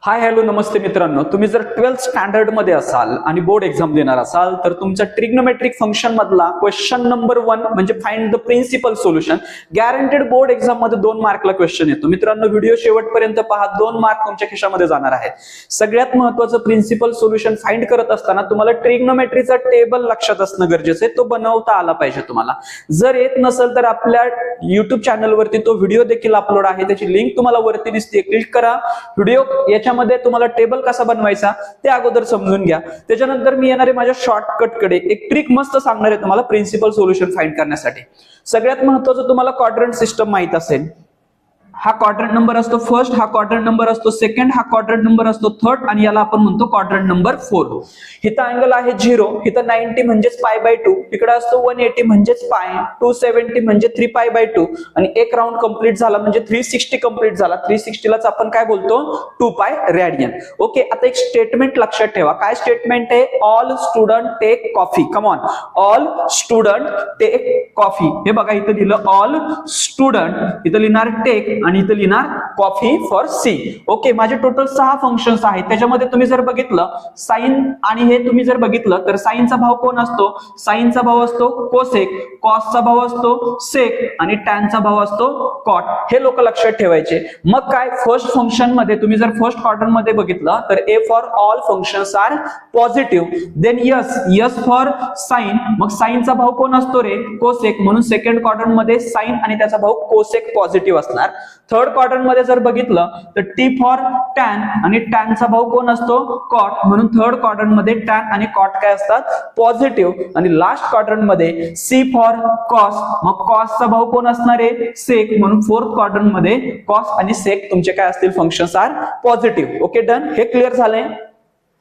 Hi hello नमस्ते मित्रांनो, तुम्ही जर 12th स्टँडर्ड मध्ये असाल आणि बोर्ड एक्झाम देणार असाल तर तुमच्या ट्रिग्नोमेट्रिक फंक्शन मधला क्वेश्चन नंबर 1 म्हणजे find the principal solution guaranteed board exam मध्ये 2 मार्कला क्वेश्चन येतो. मित्रांनो व्हिडिओ शेवटपर्यंत पहा, 2 मार्क तुमच्या खिशामध्ये जाणार आहेत. सगळ्यात महत्त्वाचं प्रिन्सिपल सोल्युशन फाइंड करत असताना तुम्हाला ट्रिग्नोमेट्रीचा टेबल लक्षात असणं गरजेचं आहे. तो बनवता आला पाहिजे तुम्हाला. जर येत नसेल तर आपल्या युट्यूब चॅनलवरती तो व्हिडिओ देखील अपलोड आहे, त्याची लिंक तुम्हाला वरती दिसते, क्लिक करा. व्हिडिओ मध्ये तुम्हाला टेबल कसा बनवायचा ते अगोदर समजून घ्या. त्याच्यानंतर मी येणारे माझ्या शॉर्टकट कडे एक ट्रिक मस्त सांगणार आहे तुम्हाला प्रिन्सिपल सोल्युशन फाइंड करण्यासाठी. सगळ्यात महत्त्वाचं तुम्हाला क्वाड्रंट सिस्टम माहित असेल. हा क्वाड्रंट नंबर असतो फर्स्ट, हा क्वाड्रंट नंबर असतो सेकंड, हा क्वाड्रंट नंबर असतो थर्ड आणि याला आपण म्हणतो क्वाड्रंट नंबर 4. इथं अँगल आहे 0, इथं 90 म्हणजेच π/2, इकडे असतो 180 म्हणजेच π, 270 म्हणजे 3π/2 आणि एक राऊंड कंप्लीट झाला म्हणजे 360 कंप्लीट झाला. 360 लाच आपण काय बोलतो 2π रेडियन. ओके, आता एक स्टेटमेंट लक्षात ठेवा. काय स्टेटमेंट आहे? All student take coffee. Come on, all student take coffee. हे बघा इथं लिहिलं ऑल स्टुडंट, इथं लिहिणार टेक आणि इथं लिहिणार कॉफी फॉर सी. ओके, माझे टोटल 6 फंक्शन्स आहेत. त्याच्यामध्ये तुम्ही जर बघितलं साइन आणि हे तुम्ही जर बघितलं तर साइनचा भाव कोण असतो? साइनचा भाव असतो कोसेक, कॉसचा भाव असतो सेक आणि टॅनचा भाव असतो कॉट. हे लोक लक्षात ठेवायचे. मग काय, फर्स्ट फंक्शन मध्ये तुम्ही जर फर्स्ट क्वाड्रंट मध्ये बघितलं तर A for all functions are positive, then S for sine. मग साइनचा भाव कोण असतो रे? कोसेक, म्हणून सेकंड क्वाड्रंट मध्ये साइन आणि त्याचा भाव कोसेक पॉझिटिव्ह असणार. थर्ड क्वाड्रंट मध्ये जर बघितलं तर टी फॉर टॅन आणि टॅनचा भाव कोण असतो? कॉट, म्हणून थर्ड क्वाड्रंट मध्ये टॅन आणि कॉट काय असतात? पॉझिटिव्ह. आणि लास्ट क्वाड्रंट मध्ये सी फॉर कॉस, मग कॉसचा भाव कोण असणार आहे? सेक, म्हणून फोर्थ क्वाड्रंट मध्ये कॉस आणि सेक तुमचे काय असतील? Functions are positive. Okay, done. हे क्लिअर झालंय.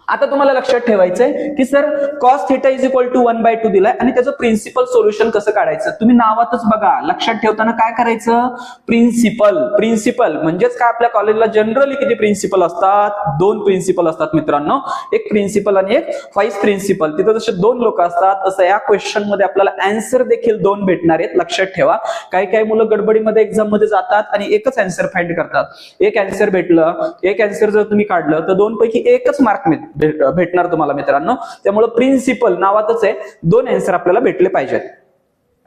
आता तुम्हाला लक्षात ठेवायचंय की sir cos theta is equal to 1/2 दिलाय आणि त्याचं प्रिन्सिपल सोल्युशन कसं काढायचं. तुम्ही नावातच बघा, लक्षात ठेवताना काय करायचं? प्रिन्सिपल म्हणजेच काय, आपल्या कॉलेजला जनरली किती प्रिन्सिपल असतात? 2 प्रिन्सिपल असतात मित्रांनो. एक प्रिन्सिपल आणि एक व्हाईस प्रिन्सिपल. तिथं जसे 2 लोक असतात तसं या क्वेश्चन मध्ये आपल्याला आन्सर देखील 2 भेटणार आहेत. लक्षात ठेवा, काही मुलं गडबडीमध्ये एक्झाम मध्ये जातात आणि एकच आन्सर फाइंड करतात. एक आन्सर भेटलं, एक आन्सर जर तुम्ही काढलं तर 2 पैकी एकच मार्क भेटणार तुम्हाला मित्रांनो. त्यामुळे प्रिन्सिपल नावातच आहे, 2 आन्सर आपल्याला भेटले पाहिजेत.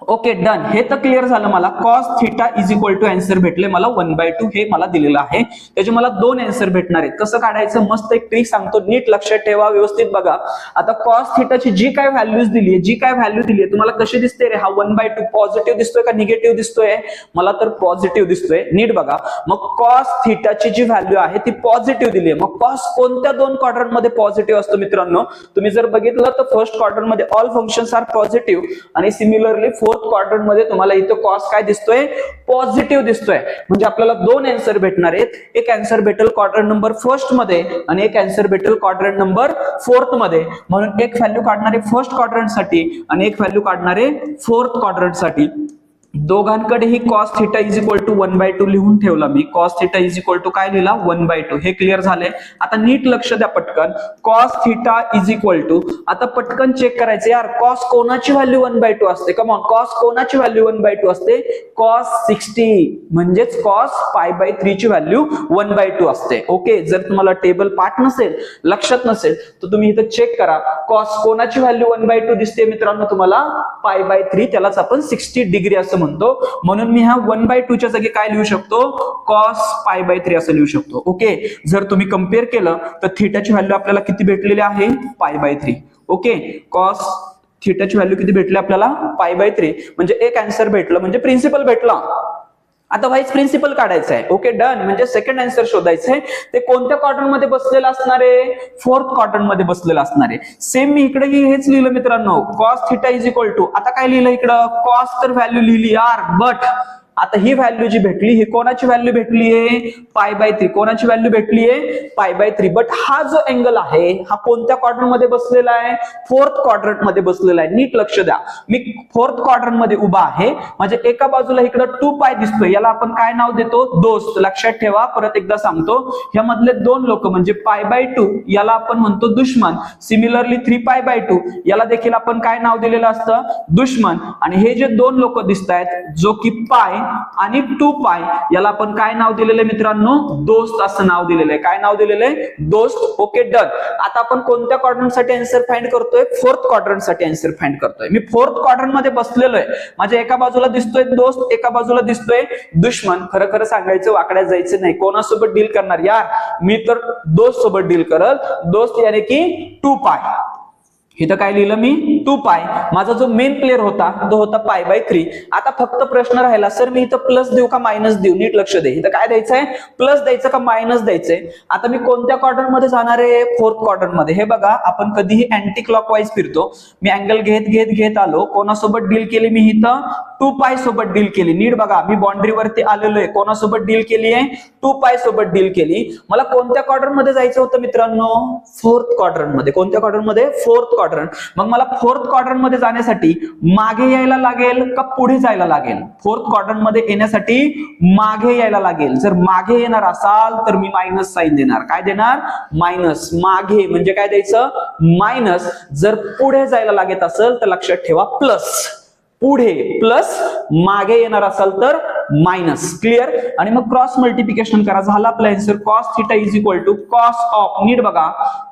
Okay, done. हे तर क्लिअर झालं. मला cos theta is equal to answer भेटले, मला 1/2 हे मला दिलेलं आहे. त्याचे मला 2 आन्सर भेटणार आहेत. कसं काढायचं मस्त एक ट्रिक सांगतो, नीट लक्षात ठेवा, व्यवस्थित बघा. आता कॉस थिटाची जी काय व्हॅल्यूज दिली आहे, तुम्हाला कशी दिसते रे? हा 1/2 पॉझिटिव्ह दिसतोय का निगेटिव्ह दिसतोय? मला तर पॉझिटिव्ह दिसतोय. नीट बघा. मग कॉस थिटाची जी व्हॅल्यू आहे ती पॉझिटिव्ह दिली आहे. मग कॉस कोणत्या 2 क्वाड्रंट मध्ये पॉझिटिव्ह असतो मित्रांनो? तुम्ही जर बघितलं तर फर्स्ट क्वाड्रंट मध्ये ऑल फंक्शन्स आर पॉझिटिव्ह आणि सिमिलरली फोर्थ क्वाड्रंट मध्ये तुम्हाला इथं कॉस काय दिसतोय? पॉझिटिव्ह दिसतोय. म्हणजे आपल्याला 2 आन्सर भेटणार आहेत. एक आन्सर भेटेल क्वाड्रंट नंबर फर्स्ट मध्ये आणि एक आन्सर भेटेल क्वाड्रंट नंबर फोर्थ मध्ये. म्हणून एक व्हॅल्यू काढणारे फर्स्ट क्वाड्रंट साठी आणि एक व्हॅल्यू काढणारे फोर्थ क्वाड्रंट साठी. दोघांकडेही cos theta is equal to 1/2 लिहून ठेवला मी. Cos theta is equal to काय लिहिला? 1/2. हे क्लिअर झालंय. आता नीट लक्ष द्या पटकन. Cos theta is equal to, आता पटकन चेक करायचं यार, कॉस कोणाची व्हॅल्यू 1/2 असते? कम ऑन, कॉस कोणाची व्हॅल्यू 1/2 असते? कॉस 60 म्हणजेच कॉस π/3 ची व्हॅल्यू 1/2 असते. ओके, जर तुम्हाला टेबल पाठ नसेल, लक्षात नसेल तर तुम्ही इथं चेक करा. कॉस कोणाची व्हॅल्यू 1/2 दिसते मित्रांनो तुम्हाला? π/3, त्यालाच आपण 60 डिग्री असं म्हणतो. म्हणून मी हा 1/2 च्या जागी काय लिहू शकतो? कॉस π/3 असं लिहू शकतो. ओके, जर तुम्ही कम्पेअर केलं तर थिटाची व्हॅल्यू आपल्याला किती भेटलेली आहे? π/3. ओके, कॉस थिटाची व्हॅल्यू किती भेटली आपल्याला? π/3. म्हणजे एक आन्सर भेटलं, म्हणजे प्रिन्सिपल भेटला. आता व्हाईस प्रिन्सिपल काढायचं आहे. Okay, done. म्हणजे सेकंड आन्सर शोधायचं आहे. ते कोणत्या क्वाड्रंट मध्ये बसलेलं असणार आहे? फोर्थ क्वाड्रंट मध्ये बसलेलं असणार आहे. सेम मी इकडेही हेच लिहिलं मित्रांनो, cos theta is equal to, आता काय लिहिलं इकडं? कॉस तर व्हॅल्यू लिहिली यार, बट आता ही व्हॅल्यू जी भेटली ही कोणाची व्हॅल्यू भेटलीये? π/3. कोणाची व्हॅल्यू भेटलीये? π/3. बट हा जो अँगल आहे हा कोणत्या क्वाड्रंट मध्ये बसलेला आहे? फोर्थ क्वाड्रंट मध्ये बसलेला आहे. नीट लक्ष द्या, मी फोर्थ क्वाड्रंट मध्ये उभा आहे. म्हणजे एका बाजूला इकडं 2π दिसतोय, याला आपण काय नाव देतो? दोस्त. लक्षात ठेवा, परत एकदा सांगतो, ह्या मधले 2 लोक म्हणजे π/2 याला आपण म्हणतो दुश्मन. सिमिलरली 3π/2 याला देखील आपण काय नाव दिलेलं असतं? दुश्मन. आणि हे जे 2 लोक दिसत आहेत, जो की पाय आणि 2 पाय याला आपण काय नाव दिलेलं आहे मित्रांनो, दोस्त असं नाव दिलेलं आहे. काय नाव दिलेलं आहे, दोस्त. Okay done. आता आपण कोणत्या क्वाड्रंट साठी आन्सर फाइंड करतोय, फोर्थ क्वाड्रंट साठी आन्सर फाइंड करतोय. मी फोर्थ क्वाड्रंट मध्ये बसलेलो आहे. माझ्या एका बाजूला दिसतोय दोस्त, एका बाजूला दिसतोय दुश्मन. खरं खरं सांगायचं वाकड्यात जायचं नाही. कोणासोबत डील करणार यार, मी तर दोस्त सोबत डील करल. दोस्त याने की 2 पाय. इथं काय लिहिलं मी, 2 पाय. माझा जो मेन प्लेअर होता तो होता π/3. आता फक्त प्रश्न राहिला, सर मी इथं प्लस देऊ का मायनस देऊ. नीट लक्ष दे, इथं काय द्यायचंय, प्लस द्यायचं का मायनस द्यायचंय. आता मी कोणत्या क्वाड्रंट मध्ये जाणार आहे, फोर्थ क्वाड्रंट मध्ये. हे बघा आपण कधीही अँटी क्लॉकवाईज फिरतो. मी अँगल घेत आलो. कोणासोबत डील केली मी, इथं 2 पाय सोबत डील केली. नीट बघा, मी बाउंड्रीवरती आलेलो आहे. कोणासोबत डील केली आहे, 2 पाय सोबत डील केली. मला कोणत्या क्वाड्रंट मध्ये जायचं होतं मित्रांनो, फोर्थ क्वाड्रंट मध्ये. कोणत्या क्वाड्रंट मध्ये, फोर्थ क्वाड्रंट. मग मला फोर्थ क्वाड्रंट मध्ये जाण्यासाठी मागे यायला लागेल का पुढे जायला लागेल. फोर्थ क्वाड्रंट मध्ये येण्यासाठी मागे यायला लागेल. जर मागे येणार असाल तर मी मायनस साइन देणार. काय देणार, मायनस. मागे म्हणजे काय द्यायचं, मायनस. जर पुढे जायला लागत असेल तर लक्षात ठेवा प्लस. पुढे प्लस, मागे येणार असाल तर मायनस. क्लिअर. आणि मग क्रॉस मल्टिप्लिकेशन करा. झाला आपला answer. Cos theta is equal to cos of, नीट बघा,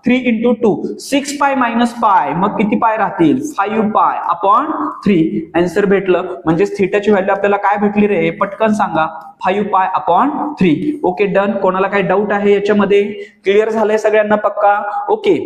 3 × 2 6 पाय मायनस पाय. मग किती पाय राहतील, 5 पाय अपॉन 3. आन्सर भेटलं. म्हणजेच थिटाची व्हॅल्यू आपल्याला काय भेटली रे, पटकन सांगा, 5 पाय अपॉन 3. Okay done. कोणाला काही डाऊट आहे याच्यामध्ये, क्लिअर झालंय सगळ्यांना पक्का. ओके.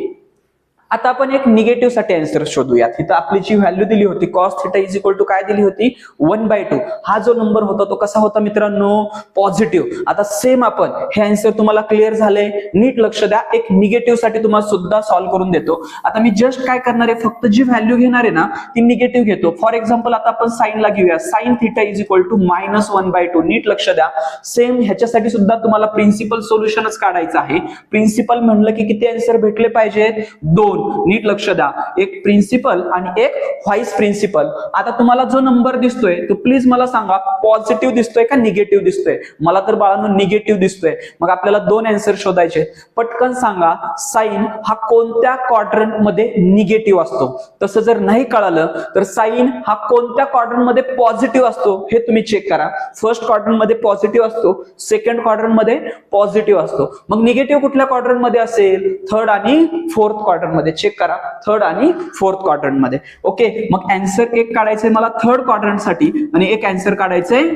आता आपण एक निगेटिव्ह साठी आन्सर शोधूयात. इथं आपली जी व्हॅल्यू दिली होती cos theta is equal to काय दिली होती, 1/2. हा जो नंबर होता तो कसा होता मित्रांनो, पॉझिटिव्ह. आता सेम आपण हे आन्सर तुम्हाला क्लिअर झाले, नीट लक्ष द्या. एक निगेटिव्ह साठी तुम्हाला सुद्धा सॉल्व्ह करून देतो. आता मी जस्ट काय करणार आहे, फक्त जी व्हॅल्यू घेणार आहे ना ती निगेटिव्ह घेतो. फॉर एक्झाम्पल आता आपण साईनला घेऊया. Sine theta is equal to -1/2. नीट लक्ष द्या. सेम ह्याच्यासाठी सुद्धा तुम्हाला प्रिन्सिपल सोल्युशनच काढायचं आहे. प्रिन्सिपल म्हणलं की किती आन्सर भेटले पाहिजेत, 2. नीट लक्ष द्या, एक प्रिन्सिपल आणि एक व्हाईस प्रिन्सिपल. आता तुम्हाला जो नंबर दिसतोय तो प्लीज मला सांगा, पॉझिटिव्ह दिसतोय का निगेटिव्ह दिसतोय. मला तर बाळांनो निगेटिव्ह दिसतोय. मग आपल्याला 2 आन्सर शोधायचे. पटकन सांगा, साइन हा कोणत्या क्वाड्रंट मध्ये निगेटिव्ह असतो. तसं जर नाही कळालं तर साइन हा कोणत्या क्वाड्रंट मध्ये पॉझिटिव्ह असतो हे तुम्ही चेक करा. फर्स्ट क्वाड्रंट मध्ये पॉझिटिव्ह असतो, सेकंड क्वाड्रंट मध्ये पॉझिटिव्ह असतो. मग निगेटिव्ह कुठल्या क्वाड्रंट मध्ये असेल, थर्ड आणि फोर्थ क्वाड्रंट मध्ये. चेक करा, थर्ड आणि फोर्थ क्वाड्रंट मध्ये. ओके. मग आन्सर एक काढायचंय मला थर्ड क्वाड्रंट साठी आणि एक आन्सर काढायचंय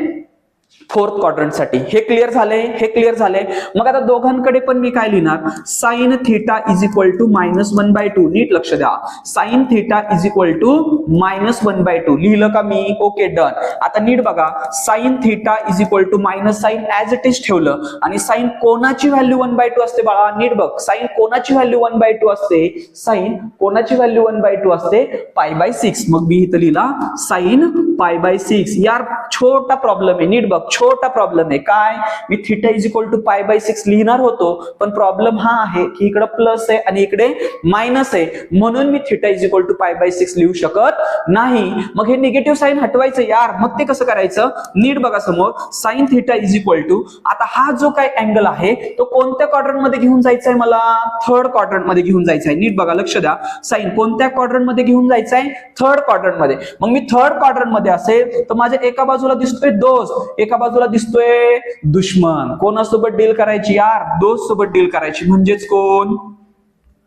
फोर्थ क्वाड्रंट साठी. हे क्लिअर झाले, हे क्लिअर झाले. मग आता दोघांकडे पण मी काय लिहिणार, sine theta is equal to -1/2. नीट लक्ष द्या, sine theta is equal to -1/2 लिहिलं का मी. Okay done. आता नीट बघा, sine theta is equal to minus sine as it is ठेवलं आणि साइन कोणाची व्हॅल्यू 1/2 असते बाळा. नीट बघ, साइन कोणाची व्हॅल्यू 1/2 असते, साइन कोणाची व्हॅल्यू 1/2 असते, π/6. मग मी इथं लिहिला साइन π/6. यार छोटा प्रॉब्लेम आहे, नीट बघ, छोटा प्रॉब्लेम आहे. काय, मी थिटा इज इक्वल टू π/6 लिहिणार होतो, पण प्रॉब्लेम हा आहे की इकडे प्लस आहे आणि इकडे मायनस आहे, म्हणून मी थिटा इज इक्वल टू π/6 लिहू शकत नाही. मग हे निगेटिव्ह साइन हटवायचं यार. मग ते कसं करायचं, नीट बघा समोर, sine theta is equal to, आता हा जो काय अँगल आहे तो कोणत्या क्वाड्रंट मध्ये घेऊन जायचा आहे, मला थर्ड क्वाड्रंट मध्ये घेऊन जायचा आहे. नीट बघा, लक्ष द्या, साइन कोणत्या क्वाड्रंट मध्ये घेऊन जायचा आहे, थर्ड क्वाड्रंट मध्ये. मग मी थर्ड क्वाड्रंट मध्ये असेल तर माझ्या एका बाजूला दिसतोय दोस्त, एका बाजूला दिसतोय दुश्मन. कोणासोबत डील करायची यार, दोस्त सोबत डील करायची. म्हणजेच कोण,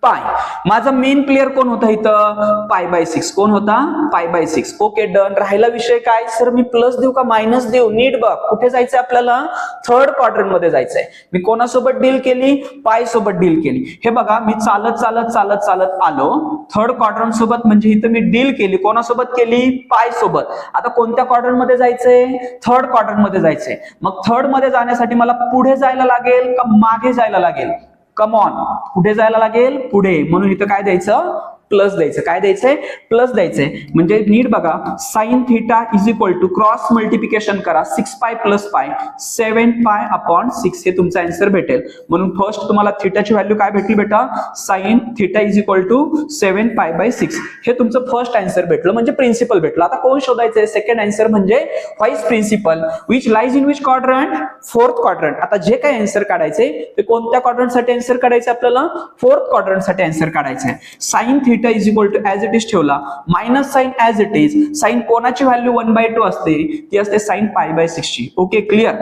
पाय. माझा मेन प्लेअर कोण होता इथं, π/6. कोण होता, π/6. Okay done. राहिला विषय काय, सर मी प्लस देऊ का मायनस देऊ. नीट बघ, कुठे जायचंय आपल्याला, थर्ड क्वाड्रंट मध्ये जायचंय. मी कोणासोबत डील केली, पाय सोबत डील केली. हे बघा, मी चालत चालत चालत चालत आलो थर्ड क्वाड्रंट सोबत, म्हणजे इथं मी डील केली कोणासोबत केली, पाय सोबत. आता कोणत्या क्वाड्रंट मध्ये जायचंय, थर्ड क्वाड्रंट मध्ये जायचंय. मग थर्ड मध्ये जाण्यासाठी मला पुढे जायला लागेल का मागे जायला लागेल, कम ऑन, कुठे जायला लागेल, पुढे. म्हणून इथं काय द्यायचं, प्लस द्यायचं. काय द्यायचंय, प्लस द्यायचंय. म्हणजे नीट बघा, sine theta is equal to cross multiplication करा, 6 पाय प्लस पाय 7 पाय अपॉन 6 हे तुमचा आन्सर भेटेल. म्हणून फर्स्ट तुम्हाला थिटाची व्हॅल्यू काय भेटली बेटा, sine theta is equal to 7 π/6 हे तुमचं फर्स्ट आन्सर भेटलं, म्हणजे प्रिन्सिपल भेटलं. आता कोण शोधायचंय, सेकंड आन्सर म्हणजे vice principal, which lies in which quadrant, fourth quadrant. आता जे काय आन्सर काढायचे ते कोणत्या क्वाड्रंट साठी आन्सर काढायचे आपल्याला, फोर्थ क्वाड्रंट साठी आन्सर काढायचंय. Sine theta is equal to as it is ठेवला, minus sine as it is, sine कोणाची व्हॅल्यू 1/2 असते, ती असते साइन π/6 ची. Okay, clear.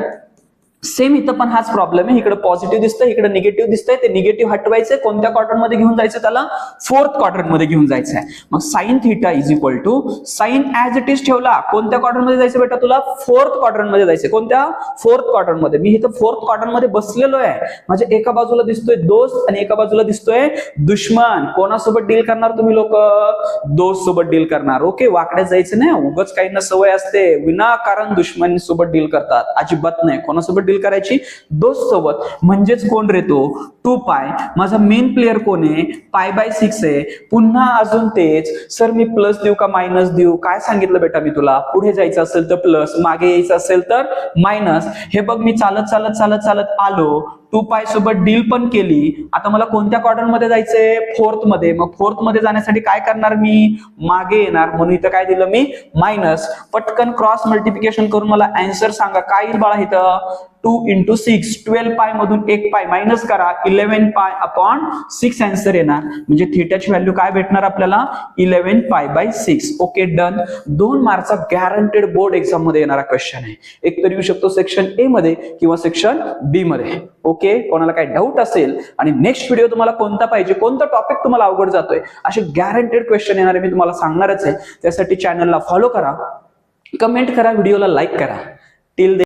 सेम इथं पण हाच प्रॉब्लेम आहे. इकडे पॉझिटिव्ह दिसतंय, इकडे निगेटिव्ह दिसतंय. ते निगेटिव्ह हटवायचंय, कोणत्या क्वाड्रंट मध्ये घेऊन जायचं, त्याला फोर्थ क्वाड्रंट मध्ये घेऊन जायचंय. मग sine theta is equal to sine as it is ठेवला, कोणत्या क्वाड्रंट मध्ये जायचं बेटा तुला, फोर्थ क्वाड्रंट मध्ये जायचं. कोणत्या, फोर्थ क्वाड्रंट मध्ये. मी इथं फोर्थ क्वाड्रंट मध्ये बसलेलो आहे. म्हणजे एका बाजूला दिसतोय दोस्त आणि एका बाजूला दिसतोय दुश्मन. कोणासोबत डील करणार तुम्ही लोक, दोस्त सोबत डील करणार. ओके, वाकड्यात जायचं नाही. उगाच काहींना सवय असते, विनाकारण दुश्मन सोबत डील करतात. अजिबात नाही. कोणासोबत डील करायची, दोस्त सोबत. म्हणजेच कोण रे तो, 2π. माझा मेन प्लेअर कोण आहे, π/6 आहे. पुन्हा अजून तेच, सर मी प्लस देऊ का मायनस देऊ, काय सांगितलं बेटा मी तुला, पुढे जायचं असेल तर प्लस, मागे यायचं असेल तर मायनस. हे बघ मी चालत चालत चालत चालत आलो, 2π सोबत डील पण केली. आता मला कोणत्या क्वाड्रंट मध्ये जायचंय, फोर्थ मध्ये. मग फोर्थ मध्ये जाण्यासाठी काय करणार मी, मागे येणार. म्हणून इथं काय दिलं मी, मायनस. पटकन क्रॉस मल्टिप्लिकेशन करून मला आन्सर सांगा काय येईल बाळा इथं, 2 × 6, 12π मधून 1π मायनस करा, 11π/6 आन्सर येणार. म्हणजे थिटाची व्हॅल्यू काय भेटणार आपल्याला, 11π/6. Okay, done. 2 मार्कचा गॅरंटेड बोर्ड एक्झाम मध्ये येणारा क्वेश्चन आहे. एक तर येऊ शकतो सेक्शन ए मध्ये किंवा सेक्शन बी मध्ये. ओके, कोणाला काही डाऊट असेल आणि नेक्स्ट व्हिडिओ तुम्हाला कोणता पाहिजे, कोणता टॉपिक तुम्हाला अवघड जातोय, असे गॅरंटेड क्वेश्चन येणारे मी तुम्हाला सांगणारच आहे. त्यासाठी चॅनलला फॉलो करा, कमेंट करा, व्हिडिओला लाईक करा. टिल